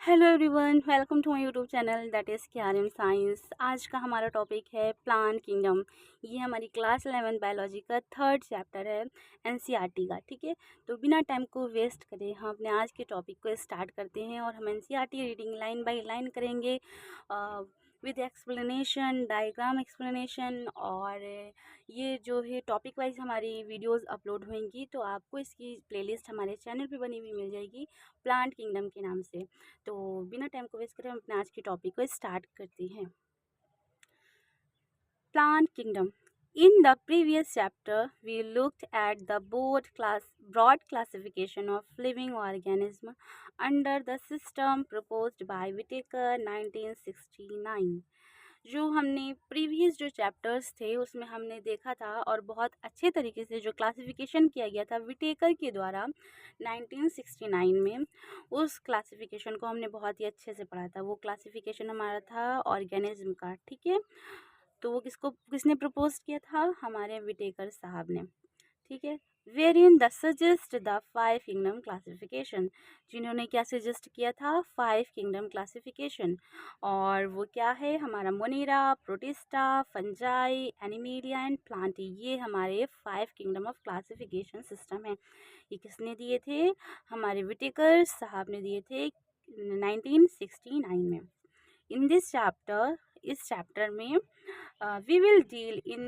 Hello everyone, welcome to my YouTube channel that is क्यारियम science. आज का हमारा टॉपिक है प्लांट किंगडम। ये हमारी क्लास 11 बायोलॉजी का थर्ड चैप्टर है एनसीईआरटी का। ठीक है, तो बिना टाइम को वेस्ट करे हम अपने आज के टॉपिक को स्टार्ट करते हैं और हम NCERT reading line by line करेंगे विद एक्सप्लेनेशन, डायग्राम एक्सप्लेनेशन। और ये जो है टॉपिक वाइज हमारी वीडियोस अपलोड होंगी, तो आपको इसकी प्लेलिस्ट हमारे चैनल पे बनी हुई मिल जाएगी प्लांट किंगडम के नाम से। तो बिना टाइम को वेस्ट करें हम अपने आज के टॉपिक को स्टार्ट करते हैं। Plant kingdom. In the previous chapter, we looked at the broad classification of living organisms under the system proposed by Whittaker 1969। जो हमने प्रीवियस जो चैप्टर्स थे उसमें हमने देखा था और बहुत अच्छे तरीके से जो क्लासिफिकेशन किया गया था विटेकर के द्वारा 1969 में, उस क्लासिफिकेशन को हमने बहुत ही अच्छे से पढ़ा था। वो क्लासिफिकेशन हमारा था ऑर्गेनिज्म का। ठीक है, तो वो किसने प्रपोज किया था? हमारे विटेकर साहब ने। ठीक है, वेरियन the suggest the 5 kingdom classification. जिन्होंने क्या सजेस्ट किया था? 5 किंगडम क्लासिफिकेशन। और वो क्या है? हमारा Monera, protista, fungi, animalia and Plantae. ये हमारे 5 किंगडम ऑफ क्लासिफिकेशन सिस्टम है। ये किसने दिए थे? हमारे विटेकर साहब ने दिए थे 1969 में। इन दिस चैप्टर, इस चैप्टर में we will deal in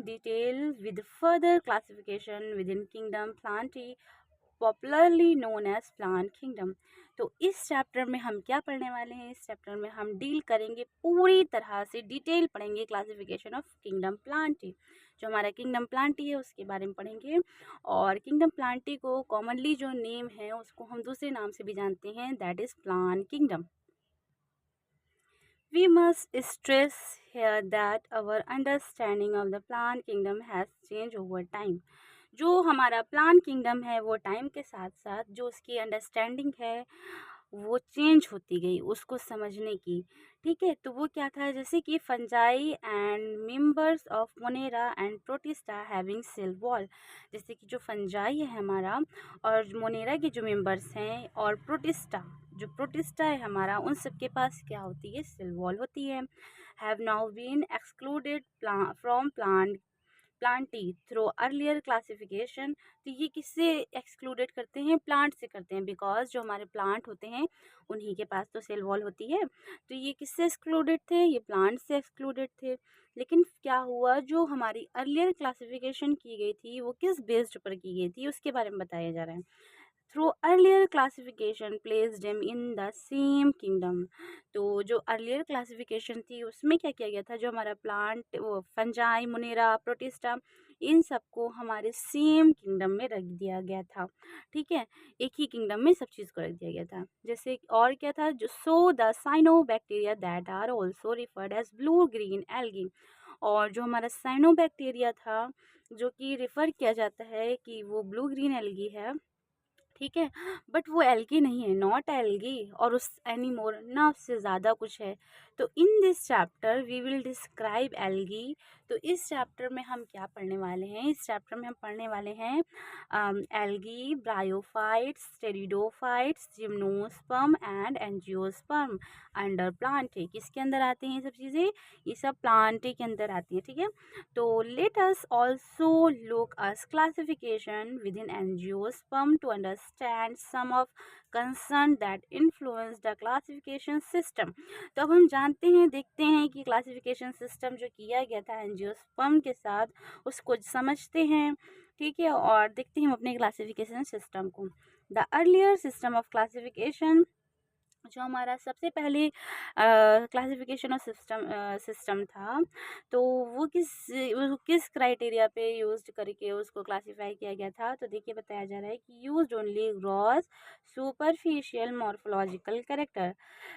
detail with further classification within kingdom plantae, popularly known as plant kingdom. तो इस चैप्टर में हम क्या पढ़ने वाले हैं? इस चैप्टर में हम डील करेंगे, पूरी तरह से डिटेल पढ़ेंगे क्लासिफिकेशन ऑफ किंगडम प्लांटी। जो हमारा किंगडम प्लांटी है उसके बारे में पढ़ेंगे। और किंगडम प्लांटी को कॉमनली जो नेम है उसको हम दूसरे नाम से भी जानते हैं, that is plant kingdom. We must stress here that our understanding of the plant kingdom has changed over time. जो हमारा प्लांट किंगडम है वो टाइम के साथ साथ जो उसकी अंडरस्टैंडिंग है वो चेंज होती गई उसको समझने की। ठीक है, तो वो क्या था? जैसे कि fungi and members of Monera and Protista having cell wall. जैसे कि जो फंजाई है हमारा और मोनेरा के जो मेंबर्स हैं और प्रोटिस्टा है हमारा, उन सब के पास क्या होती है? सेल वॉल होती है। Have now been excluded from Plantae through earlier classification. तो ये किससे एक्सक्लूडेड करते हैं? प्लांट से करते हैं, बिकॉज जो हमारे प्लांट होते हैं उन्हीं के पास तो सेल वॉल होती है। तो ये किससे एक्सक्लूडेड थे? ये प्लांट से एक्सक्लूडेड थे। लेकिन क्या हुआ, जो हमारी अर्लियर क्लासिफिकेशन की गई थी वो किस बेस्ड पर की गई थी उसके बारे में बताया जा रहा है। Through earlier classification placed them in the same kingdom. तो जो अर्लियर क्लासिफिकेशन थी उसमें क्या किया गया था? जो हमारा प्लांट, वो फंजाई, मुनेरा, प्रोटिस्टा, इन सबको हमारे सेम किंगडम में रख दिया गया था। ठीक है, एक ही किंगडम में सब चीज़ को रख दिया गया था। जैसे और क्या था? जो so the cyanobacteria that are also referred as blue green algae. और जो हमारा साइनोबैक्टीरिया था जो कि रिफ़र किया जाता है कि वो ब्लू ग्रीन एल्गी है। ठीक है, बट वो एल्गी नहीं है, नॉट एल्गी, और उस एनी मोर ना उससे ज़्यादा कुछ है। तो in this chapter we will describe algae. तो इस चैप्टर में हम क्या पढ़ने वाले हैं? इस चैप्टर में हम पढ़ने वाले हैं algae, bryophytes, pteridophytes, gymnosperm and angiosperm under plantae. किसके अंदर आते हैं ये सब चीज़ें? ये सब प्लांटे के अंदर आती हैं। ठीक है, तो let us also look us classification within angiosperm to understand some of concern that influence the classification system. तो अब हम जानते हैं, देखते हैं कि क्लासिफिकेशन सिस्टम जो किया गया था एंजियोस्पर्म के साथ उसको समझते हैं। ठीक है, और देखते हैं हम अपने क्लासिफिकेशन सिस्टम को। The earlier system of classification, जो हमारा सबसे पहले क्लासिफिकेशन ऑफ सिस्टम था, तो वो किस क्राइटेरिया पे यूज्ड करके उसको क्लासिफाई किया गया था? तो देखिए बताया जा रहा है कि used only gross superficial morphological character.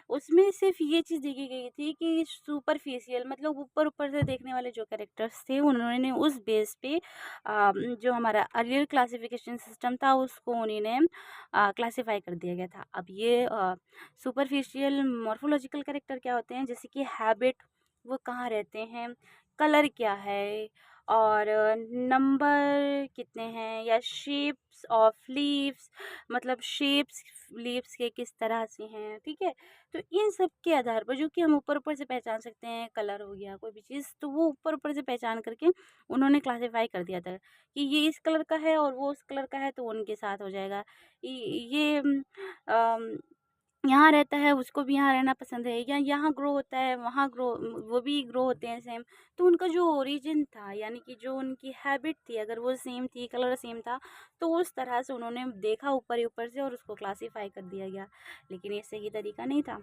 उसमें सिर्फ ये चीज़ देखी गई थी कि सुपरफिशियल मतलब ऊपर ऊपर से देखने वाले जो कैरेक्टर्स थे उन्होंने उस बेस पे जो हमारा अर्लियर क्लासिफिकेशन सिस्टम था उसको उन्होंने क्लासिफाई कर दिया गया था। अब ये सुपरफिशियल मॉर्फोलॉजिकल कैरेक्टर क्या होते हैं? जैसे कि हैबिट, वो कहाँ रहते हैं, कलर क्या है, और नंबर कितने हैं, या शेप्स ऑफ लीव्स, मतलब शेप्स लीव्स के किस तरह से हैं, ठीक है। तो इन सब के आधार पर जो कि हम ऊपर ऊपर से पहचान सकते हैं, कलर हो गया कोई भी चीज़, तो वो ऊपर ऊपर से पहचान करके उन्होंने क्लासिफाई कर दिया था कि ये इस कलर का है और वो उस कलर का है, तो उनके साथ हो जाएगा। ये यहाँ रहता है उसको भी यहाँ रहना पसंद है, या यहाँ ग्रो होता है वहाँ ग्रो, वो भी ग्रो होते हैं सेम। तो उनका जो ओरिजिन था, यानी कि जो उनकी हैबिट थी, अगर वो सेम थी, कलर सेम था, तो उस तरह से उन्होंने देखा ऊपर ही ऊपर से और उसको क्लासीफाई कर दिया गया। लेकिन ये सही तरीका नहीं था।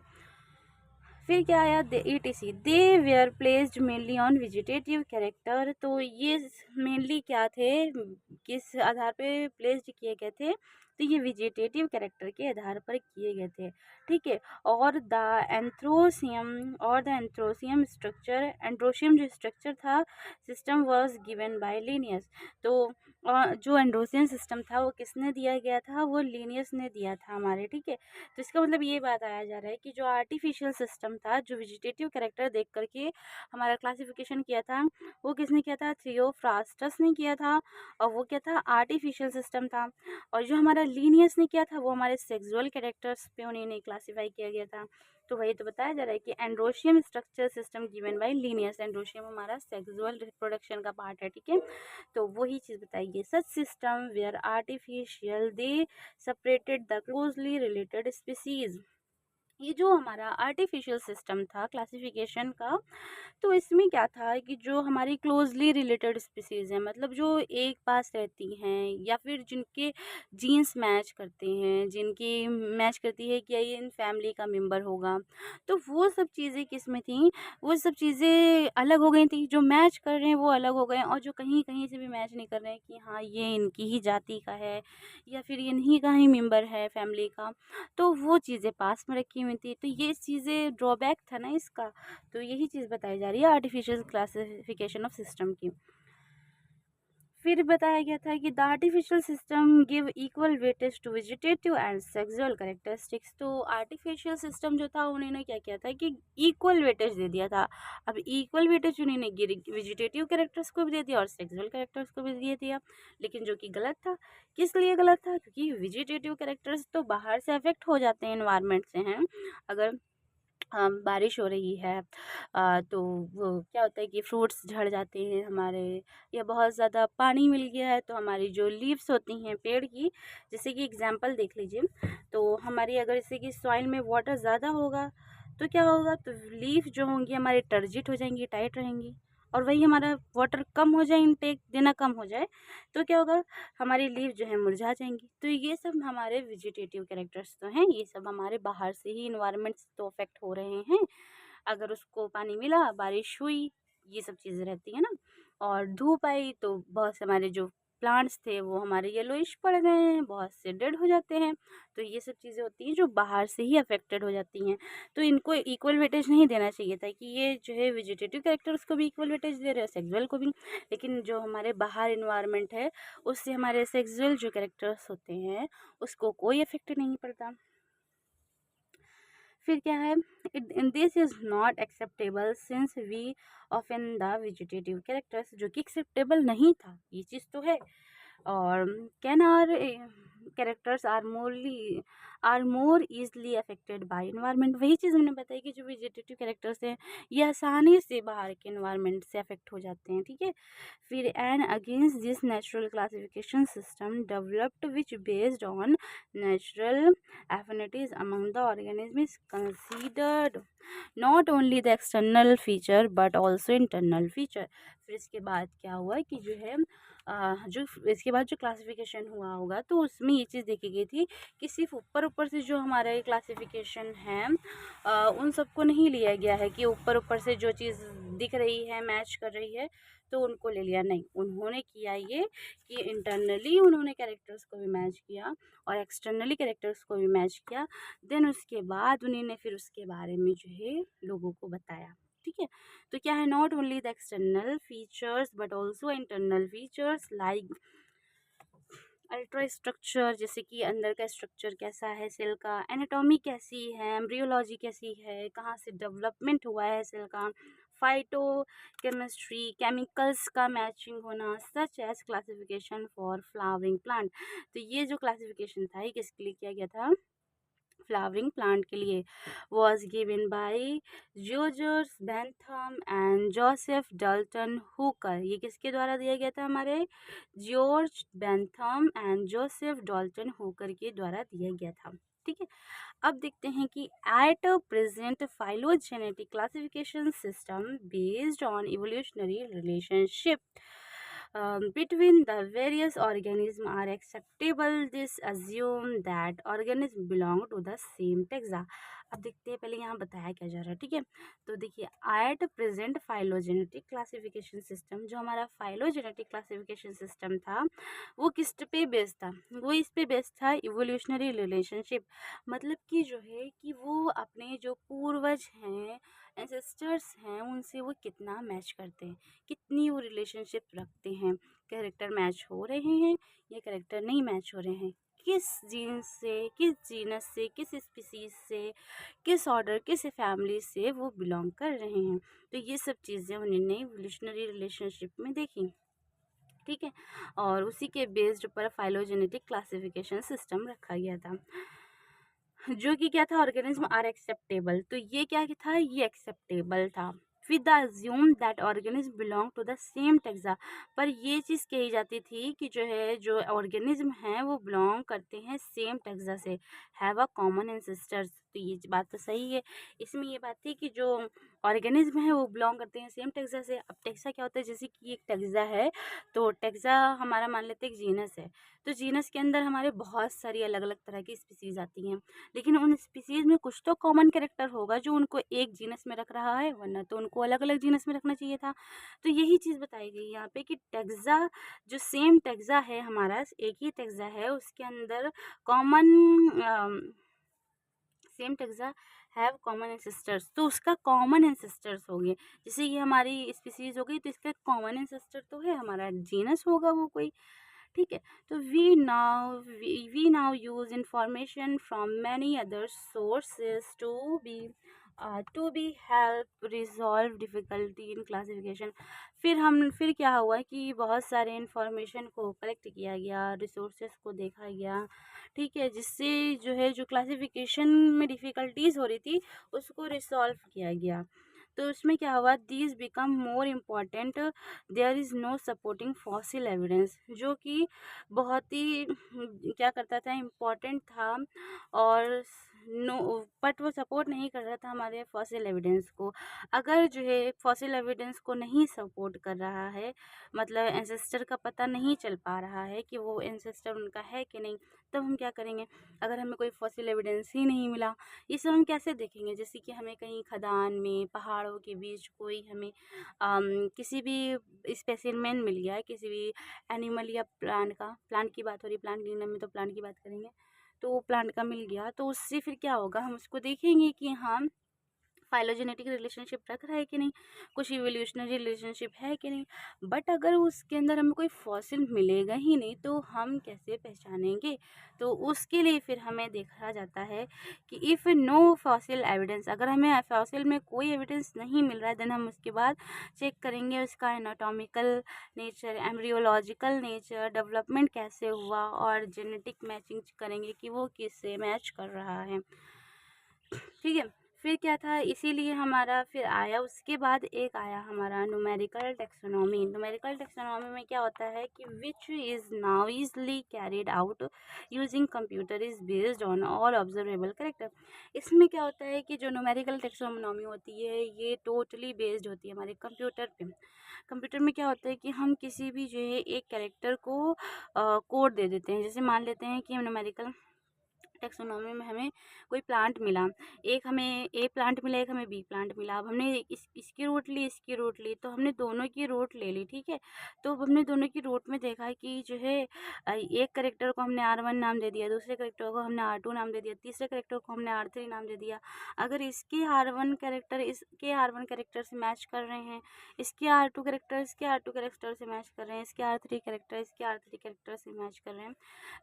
फिर क्या आया, ETC, they were placed mainly on vegetative character. तो ये मेनली क्या थे, किस आधार पे प्लेस्ड किए गए थे, तो ये वेजिटेटिव कैरेक्टर के आधार पर किए गए थे, ठीक है। और द एंथ्रोसियम स्ट्रक्चर, एंड्रोशियम जो स्ट्रक्चर था system was given by Linnaeus. तो जो एंड्रोसियन सिस्टम था वो किसने दिया गया था, वो लिनियस ने दिया था हमारे, ठीक है। तो इसका मतलब ये बात आया जा रहा है कि जो आर्टिफिशियल सिस्टम था, जो वेजिटेटिव कैरेक्टर देख करके हमारा क्लासिफिकेशन किया था, वो किसने किया था, थियोफ्रास्टस ने किया था, और वो क्या था, आर्टिफिशियल सिस्टम था। और जो हमारा लीनियस ने किया था वो हमारे सेक्सुअल कैरेक्टर्स पे उन्हें क्लासीफाई किया गया था। तो वही तो बताया जा रहा है कि androecium structure system given by Linnaeus, androecium हमारा सेक्सुअल रिप्रोडक्शन का पार्ट है, ठीक है। तो वही चीज़ बताइए, such system where artificial they separated the closely related species. ये जो हमारा आर्टिफिशियल सिस्टम था क्लासिफिकेशन का, तो इसमें क्या था कि जो हमारी क्लोजली रिलेटेड स्पीसीज़ हैं, मतलब जो एक पास रहती हैं, या फिर जिनके जीन्स मैच करते हैं, जिनकी मैच करती है कि ये इन फैमिली का मेंबर होगा, तो वो सब चीज़ें किस में थी, वो सब चीज़ें अलग हो गई थी। जो मैच कर रहे हैं वो अलग हो गए, और जो कहीं कहीं से भी मैच नहीं कर रहे हैं कि हाँ ये इनकी ही जाति का है, या फिर इन्हीं का ही मेंबर है फैमिली का, तो वो चीज़ें पास में रखी हुई थी। तो ये चीज़ें ड्रॉबैक था ना इसका। तो यही चीज़ बताई जा रही है आर्टिफिशियल क्लासिफिकेशन ऑफ सिस्टम की। फिर बताया गया था कि the artificial system give equal weightage to vegetative and sexual characteristics. तो आर्टिफिशियल सिस्टम जो था उन्होंने क्या किया था कि इक्वल वेटेज दे दिया था। अब इक्वल वेटेज उन्होंने वेजिटेटिव कैरेक्टर्स को भी दे दिया और सेक्सुअल कैरेक्टर्स को भी दे दिया, लेकिन जो कि गलत था। किस लिए गलत था, क्योंकि वेजिटेटिव कैरेक्टर्स तो बाहर से अफेक्ट हो जाते हैं, इन्वायरमेंट से हैं। अगर बारिश हो रही है तो वो क्या होता है कि फ्रूट्स झड़ जाते हैं हमारे, या बहुत ज़्यादा पानी मिल गया है तो हमारी जो लीव्स होती हैं पेड़ की, जैसे कि एग्जांपल देख लीजिए, तो हमारी अगर जैसे कि सॉइल में वाटर ज़्यादा होगा तो क्या होगा, तो लीफ जो होंगी हमारी टर्जिट हो जाएंगी, टाइट रहेंगी। और वही हमारा वाटर कम हो जाए, इनटेक देना कम हो जाए, तो क्या होगा, हमारी लीफ जो है मुरझा जाएंगी। तो ये सब हमारे वेजिटेटिव कैरेक्टर्स तो हैं, ये सब हमारे बाहर से ही इन्वायरमेंट तो अफेक्ट हो रहे हैं। अगर उसको पानी मिला, बारिश हुई, ये सब चीज़ें रहती है ना, और धूप आई तो बहुत से हमारे जो प्लांट्स थे वो हमारे येलोइश पड़ गए हैं, बहुत से डेड हो जाते हैं। तो ये सब चीज़ें होती हैं जो बाहर से ही अफेक्टेड हो जाती हैं। तो इनको इक्वल वेटेज नहीं देना चाहिए था कि ये जो है वेजिटेटिव कैरेक्टर्स को भी इक्वल वेटेज दे रहे हैं, सेक्सुअल को भी, लेकिन जो हमारे बाहर इन्वायरमेंट है उससे हमारे सेक्सुअल जो कैरेक्टर्स होते हैं उसको कोई इफेक्ट नहीं पड़ता। फिर क्या है, this is not acceptable since we often the vegetative characters, जो कि एक्सेप्टेबल नहीं था, ये चीज़ तो है। और can are characters are more easily affected by environment. वही चीज़ हमने बताई कि जो वेजिटेटिव कैरेक्टर्स हैं ये आसानी से बाहर के इन्वायरमेंट से अफेक्ट हो जाते हैं, ठीक है। फिर and against this natural classification system developed which based on natural affinities among the organism is considered not only the external feature but also internal feature। फिर इसके बाद क्या हुआ कि जो है जो इसके बाद जो क्लासिफिकेशन हुआ होगा तो उसमें ये चीज़ देखी गई थी कि सिर्फ ऊपर ऊपर से जो हमारा ये क्लासिफिकेशन है उन सबको नहीं लिया गया है कि ऊपर ऊपर से जो चीज़ दिख रही है मैच कर रही है तो उनको ले लिया, नहीं। उन्होंने किया ये कि इंटरनली उन्होंने कैरेक्टर्स को भी मैच किया और एक्सटर्नली कैरेक्टर्स को भी मैच किया, देन उसके बाद उन्होंने फिर उसके बारे में जो है लोगों को बताया, ठीक है। तो क्या है, not only the external features but also internal features like ultra structure, जैसे कि अंदर का स्ट्रक्चर कैसा है सेल का, एनाटॉमी कैसी है, एम्ब्रियोलॉजी कैसी है, कहाँ से डेवलपमेंट हुआ है सेल का, फाइटो केमिस्ट्री, केमिकल्स का मैचिंग होना, such as classification for flowering plant. तो ये जो क्लासिफिकेशन था ये किसके लिए किया गया था? फ्लावरिंग प्लांट के लिए। Was given by George Bentham and Joseph Dalton Hooker. ये किसके द्वारा दिया गया था? हमारे George Bentham and Joseph Dalton Hooker के द्वारा दिया गया था। ठीक है, अब देखते हैं कि at present phylogenetic classification system based on evolutionary relationship between the various organisms are acceptable. This assume that organisms belong to the same taxa. अब देखते हैं पहले यहाँ बताया क्या जा रहा है। ठीक है, तो देखिए at present phylogenetic classification system, जो हमारा फाइलोजेनेटिक क्लासिफिकेशन सिस्टम था वो किस पे बेस्ड था? वो इस पे बेस्ड था इवोल्यूशनरी रिलेशनशिप। मतलब कि जो है कि वो अपने जो पूर्वज हैं, एंसेस्टर्स हैं, उनसे वो कितना मैच करते हैं, कितनी वो रिलेशनशिप रखते हैं। कैरेक्टर मैच हो रहे हैं या कैरेक्टर नहीं मैच हो रहे हैं, किस जीन से, किस जीनस से, किस स्पीसीज से, किस ऑर्डर, किस फैमिली से वो बिलोंग कर रहे हैं। तो ये सब चीज़ें उन्होंने इवोल्यूशनरी रिलेशनशिप में देखी। ठीक है, और उसी के बेस्ड पर फाइलोजेनेटिक क्लासिफिकेशन सिस्टम रखा गया था, जो कि क्या था? Organism are acceptable. तो ये क्या था? ये एक्सेप्टेबल था with the assume that organism belong to the same taxa. पर ये चीज़ कही जाती थी कि जो है जो ऑर्गेनिज्म हैं वो बिलोंग करते हैं सेम टेक्सा से, हैव अ कॉमन एंसेस्टर्स। तो ये बात तो सही है। इसमें ये बात थी कि जो ऑर्गेनिज्म है वो बिलोंग करते हैं सेम टेक्सा से। अब टेक्सा क्या होता है? जैसे कि एक टेक्सा है, तो टेक्सा हमारा मान लेते हैं एक जीनस है, तो जीनस के अंदर हमारे बहुत सारी अलग अलग तरह की स्पीसीज आती हैं, लेकिन उन स्पीसीज में कुछ तो कॉमन कैरेक्टर होगा जो उनको एक जीनस में रख रहा है, वरना तो उनको अलग अलग जीनस में रखना चाहिए था। तो यही चीज़ बताई गई यहाँ पे कि टेक्सा, जो सेम टेक्सा है हमारा, एक ही टेक्सा है, उसके अंदर common same taxa have common ancestors. तो उसका कॉमन एंसेस्टर्स हो गए, जैसे ये हमारी स्पीसीज हो गई तो इसका कॉमन एंसेस्टर तो है, हमारा जीनस होगा वो कोई। ठीक है, तो we now use information from many other sources to be help resolve difficulty in classification. फिर क्या हुआ कि बहुत सारे इंफॉर्मेशन को कलेक्ट किया गया, रिसोर्सेज को देखा गया। ठीक है, जिससे जो है जो क्लासिफिकेशन में डिफ़िकल्टीज हो रही थी उसको रिसॉल्व किया गया। तो उसमें क्या हुआ? These become more important, there is no supporting fossil evidence, जो कि बहुत ही क्या करता था, इम्पॉर्टेंट था, और नो, बट वो सपोर्ट नहीं कर रहा था हमारे फॉसिल एविडेंस को। अगर जो है फॉसिल एविडेंस को नहीं सपोर्ट कर रहा है, मतलब एंसेस्टर का पता नहीं चल पा रहा है कि वो एंसेस्टर उनका है कि नहीं, तब हम क्या करेंगे? अगर हमें कोई फॉसिल एविडेंस ही नहीं मिला, ये सब हम कैसे देखेंगे? जैसे कि हमें कहीं खदान में, पहाड़ों के बीच कोई हमें किसी भी स्पेसिमेन मिल गया है, किसी भी एनिमल या प्लांट का, प्लांट की बात हो रही, प्लांट किंगडम में तो प्लांट की बात करेंगे, तो वो प्लांट का मिल गया, तो उससे फिर क्या होगा? हम उसको देखेंगे कि हाँ फाइलोजेनेटिक रिलेशनशिप रख रहा है कि नहीं, कुछ इवोल्यूशनरी रिलेशनशिप है कि नहीं। बट अगर उसके अंदर हमें कोई फॉसिल मिलेगा ही नहीं तो हम कैसे पहचानेंगे? तो उसके लिए फिर हमें देखा जाता है कि इफ़ नो फॉसिल एविडेंस, अगर हमें फॉसिल में कोई एविडेंस नहीं मिल रहा है, देन हम उसके बाद चेक करेंगे उसका anatomical nature, embryological nature, development कैसे हुआ, और जेनेटिक मैचिंग करेंगे कि वो किससे मैच कर रहा है। ठीक है, फिर क्या था? इसीलिए हमारा फिर आया, उसके बाद एक आया हमारा न्यूमेरिकल टेक्सोनॉमी। न्यूमेरिकल टेक्सोनॉमी में क्या होता है कि which is now easily carried out using computer is based on all observable character. इसमें क्या होता है कि जो न्यूमेरिकल टेक्सोनॉमी होती है ये टोटली बेस्ड होती है हमारे कंप्यूटर पे। कंप्यूटर में क्या होता है कि हम किसी भी जो है एक कैरेक्टर को कोड दे देते हैं। जैसे मान लेते हैं कि न्यूमेरिकल टेक्सोनॉमी में हमें कोई प्लांट मिला, एक हमें ए प्लांट मिला, एक हमें बी प्लांट मिला। अब हमने इसकी रूट ली, इसकी रूट ली, तो हमने दोनों की रूट ले ली। ठीक है, तो अब हमने दोनों की रूट में देखा कि जो है एक करेक्टर को हमने R1 नाम दे दिया, दूसरे करेक्टर को हमने R2 नाम दे दिया, तीसरे करेक्टर को हमने R3 नाम दे दिया। अगर इसके R1 कैरेक्टर इसके R1 कैरेक्टर से मैच कर रहे हैं, इसके R2 कैरेक्टर इसके R2 कैरेक्टर से मैच कर रहे हैं, इसके R3 कैरेक्टर इसके R3 कैरेक्टर से मैच कर रहे हैं,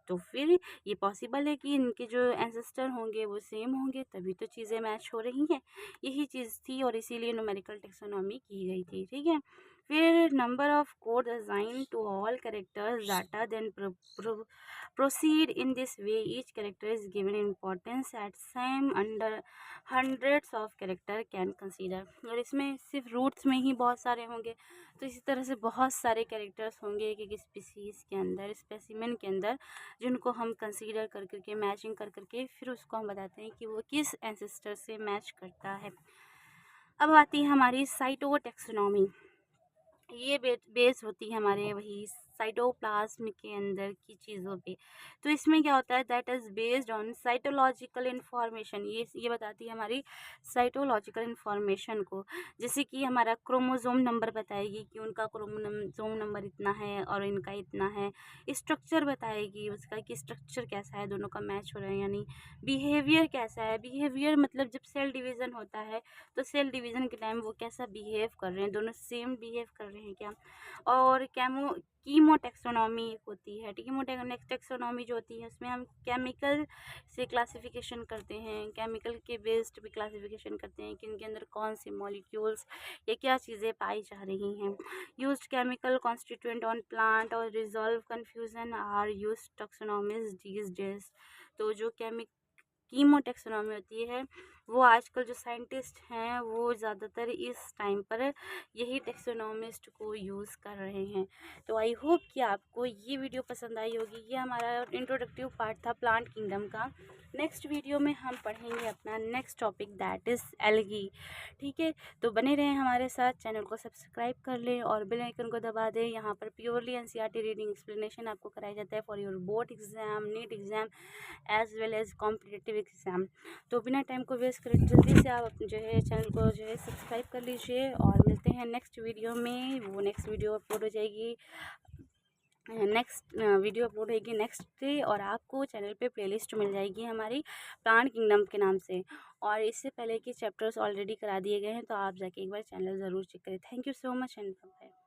तो फिर ये पॉसिबल है कि इनके जो एंसेस्टर होंगे वो सेम होंगे, तभी तो चीज़ें मैच हो रही हैं। यही चीज़ थी और इसीलिए न्यूमेरिकल टेक्सोनॉमी की गई थी, ठीक है। फिर number of code assign to all characters data then proceed in this way. Each character is given importance at same under hundreds of character can consider। और इसमें सिर्फ रूट्स में ही बहुत सारे होंगे, तो इसी तरह से बहुत सारे कैरेक्टर्स होंगे एक एक स्पीसीज़ के अंदर, स्पेसिमेन के अंदर, जिनको हम कंसीडर कर करके मैचिंग कर करके फिर उसको हम बताते हैं कि वो किस एंसेस्टर से मैच करता है। अब आती है हमारी साइटोटैक्सोनॉमी। ये बेस होती है हमारे वही साइटोप्लाज्म के अंदर की चीज़ों पे। तो इसमें क्या होता है, that is based on cytological information. ये बताती है हमारी साइटोलॉजिकल इन्फॉर्मेशन को। जैसे कि हमारा क्रोमोसोम नंबर बताएगी कि उनका क्रोमोसोम नंबर इतना है और इनका इतना है। स्ट्रक्चर बताएगी उसका कि स्ट्रक्चर कैसा है, दोनों का मैच हो रहा है यानी। बिहेवियर कैसा है, बिहेवियर मतलब जब सेल डिवीज़न होता है तो सेल डिवीज़न के टाइम वो कैसा बिहेव कर रहे हैं, दोनों सेम बिहेव कर रहे हैं क्या। और कीमोटैक्सोनॉमी एक होती है। कीमोटैक्सोनॉमी जो होती है उसमें हम केमिकल से क्लासिफिकेशन करते हैं, केमिकल के बेस्ड भी क्लासिफिकेशन करते हैं कि उनके अंदर कौन से मॉलिक्यूल्स या क्या चीज़ें पाई जा रही हैं। Used chemical constituent on plant और resolve confusion are used taxonomies these days. तो जो कीमोटैक्सोनॉमी होती है वो आजकल जो साइंटिस्ट हैं वो ज़्यादातर इस टाइम पर यही टैक्सोनॉमिस्ट को यूज़ कर रहे हैं। तो आई होप कि आपको ये वीडियो पसंद आई होगी। ये हमारा इंट्रोडक्टिव पार्ट था प्लांट किंगडम का। नेक्स्ट वीडियो में हम पढ़ेंगे अपना next topic that is algae, ठीक है। तो बने रहें हमारे साथ, चैनल को सब्सक्राइब कर लें और बेल आइकन को दबा दें। यहाँ पर प्योरली एनसीईआरटी रीडिंग एक्सप्लेनेशन आपको कराया जाता है for your board exam, NEET exam as well as competitive exam. तो बिना टाइम को वेस्ट करें जल्दी से आप जो है चैनल को जो है सब्सक्राइब कर लीजिए और मिलते हैं नेक्स्ट वीडियो में। वो नेक्स्ट वीडियो अपलोड हो जाएगी, नेक्स्ट डे, और आपको चैनल पे प्लेलिस्ट मिल जाएगी हमारी प्लांट किंगडम के नाम से। और इससे पहले के चैप्टर्स ऑलरेडी करा दिए गए हैं, तो आप जाके एक बार चैनल ज़रूर चेक करें। Thank you so much and bye.